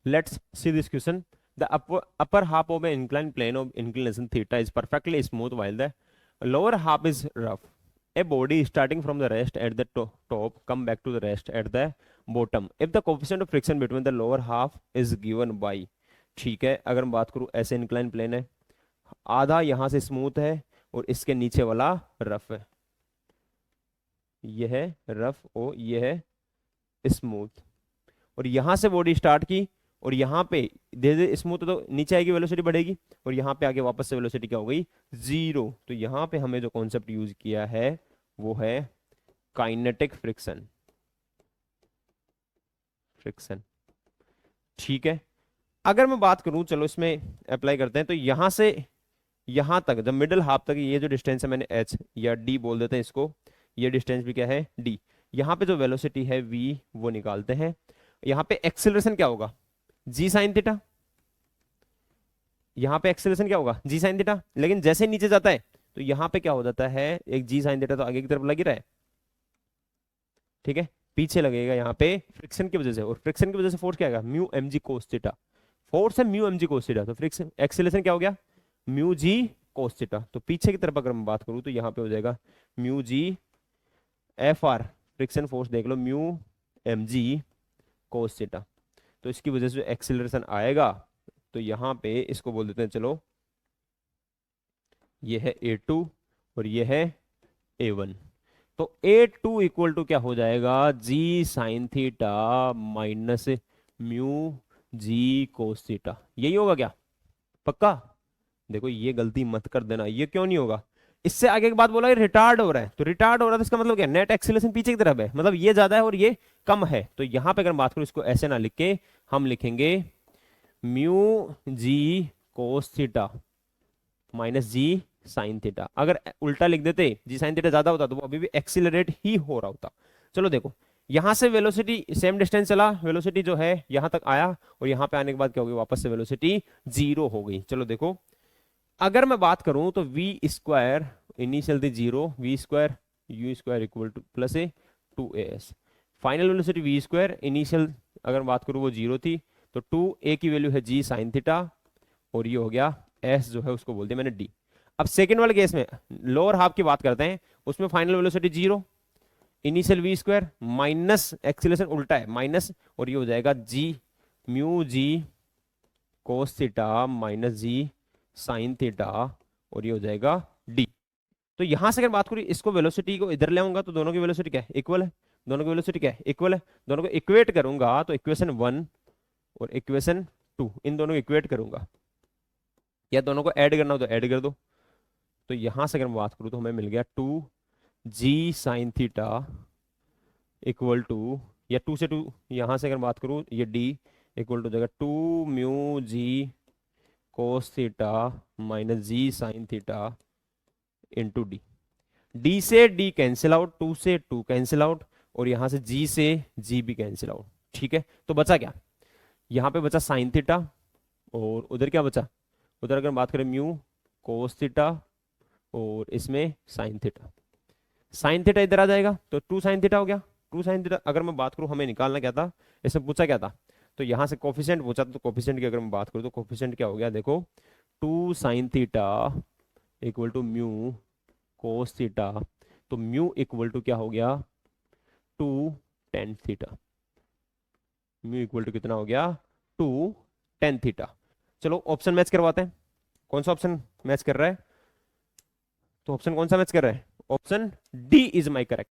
Let's see this question. The upper half of an inclined plane of inclination theta is perfectly smooth while the lower half is rough. A body starting from the rest at the top come back to the rest at the bottom. If the coefficient of friction between the lower half is given by, ठीक है, अगर मैं बात करूं ऐसे incline plane है, आधा यहां से स्मूथ है और इसके नीचे वाला रफ है, यह है रफ और यह है स्मूथ, और यहां से बॉडी स्टार्ट की और यहाँ पे धीरे धीरे स्मूथ तो नीचे आएगी, वेलोसिटी बढ़ेगी, और यहाँ पे आगे वापस से वेलोसिटी क्या हो गई, जीरो। तो यहाँ पे हमें जो कॉन्सेप्ट यूज किया है वो है काइनेटिक फ्रिक्शन। फ्रिक्शन, ठीक है। अगर मैं बात करूं, चलो इसमें अप्लाई करते हैं, तो यहां से यहां तक जब मिडिल हाफ तक ये जो डिस्टेंस है, मैंने एच या डी बोल देते हैं इसको, ये डिस्टेंस भी क्या है, डी। यहाँ पे जो वेलोसिटी है वी वो निकालते हैं। यहाँ पे एक्सेलरेशन क्या होगा, जी साइन थीटा। यहाँ पे एक्सेलरेशन क्या होगा, जी साइन थीटा। लेकिन जैसे नीचे जाता है तो यहाँ पे क्या हो जाता है, एक जी साइन थीटा तो आगे की तरफ लग ही रहा है, ठीक है, पीछे लगेगा यहाँ पे फ्रिक्शन की वजह से, और फ्रिक्शन की वजह से फोर्स क्या आएगा, mu m g cos theta. Force है mu m g cos theta, तो फ्रिक्शन एक्सेलरेशन क्या हो गया, म्यू जी कोस थीटा। तो पीछे की तरफ अगर मैं बात करूं तो यहाँ पे हो जाएगा mu g f r, friction force देख लो, mu m g cos theta. तो इसकी वजह से एक्सेलरेशन आएगा, तो यहाँ पे इसको बोल देते हैं, चलो ये है A2 और ये है A1। तो A2 इक्वल टू क्या हो जाएगा, जी sine theta minus mu g cos theta. यही होगा क्या, पक्का। देखो ये गलती मत कर देना, ये क्यों नहीं होगा, इससे आगे की बात बोला रिटार्ड हो रहा है, तो रिटार्ड हो रहा है तो इसका मतलब क्या, नेट एक्सीलरेशन पीछे की तरफ है, मतलब ये ज्यादा है और ये कम है। तो यहां पे अगर बात करूं, इसको ऐसे ना लिख के हम लिखेंगे mu g cos theta minus g sine theta. अगर उल्टा लिख देते, जी साइन थीटा ज्यादा होता तो वो अभी भी एक्सीलरेट ही हो रहा होता। चलो देखो, यहां से वेलोसिटी सेम डिस्टेंस चला, वेलोसिटी जो है यहां तक आया, और यहां पे आने के बाद क्या होगी, वापस से वेलोसिटी जीरो हो गई। चलो देखो, अगर मैं बात करूं तो वी स्क्वायर इनिशियल थी जीरो, v square u square equal to plus a two a s. Final velocity v square initial अगर बात करूं वो जीरो थी, तो टू ए की वैल्यू है जी साइन थीटा, और ये हो गया एस जो है उसको बोल दिया मैंने डी। अब सेकेंड वाले केस में लोअर हाफ की बात करते हैं, उसमें final velocity zero, initial v square minus acceleration उल्टा है माइनस, और ये हो जाएगा g mu g cos theta minus g sine theta, और ये हो जाएगा डी। तो यहां से अगर बात करूं, इसको वेलोसिटी को इधर ले आऊंगा तो दोनों की वेलोसिटी क्या है, इक्वल है। दोनों की वेलोसिटी क्या है, इक्वल है। दोनों को इक्वेट करूंगा तो इक्वेशन 1 और इक्वेशन 2, इन दोनों को इक्वेट करूंगा, या दोनों को ऐड करना हो तो ऐड कर दो। तो यहां से अगर मैं बात करूं तो हमें मिल गया 2 जी साइन थीटा इक्वल टू, या 2 से 2 यहां से अगर बात करूं, ये डी इक्वल टू जाएगा 2 mu g cos theta minus g sine theta into d. D से डी कैंसिल आउट, 2 से 2 कैंसिल आउट, और यहां से जी से जी भी कैंसिल आउट, ठीक है। तो बचा क्या, यहां पे बचा साइन थीटा, और उधर क्या बचा, उधर अगर बात करें म्यू कोस थीटा, और इसमें साइन थीटा। साइन थीटा इधर आ जाएगा तो 2 साइन थीटा हो गया। 2 साइन थीटा अगर मैं बात करूं, हमें निकालना क्या था, इसमें पूछा क्या था, तो यहां से कोफिशिएंट पूछा, तो कोफिशिएंट की अगर मैं बात करूं तो कोफिशिएंट क्या हो गया, देखो 2 sine theta equal to mu cos theta, तो म्यू इक्वल टू क्या हो गया, 2 tan theta. Mu equal to कितना हो गया, 2 tan थीटा। चलो ऑप्शन मैच करवाते हैं, कौन सा ऑप्शन मैच कर रहा है, तो ऑप्शन कौन सा मैच कर रहा है, option D is my correct.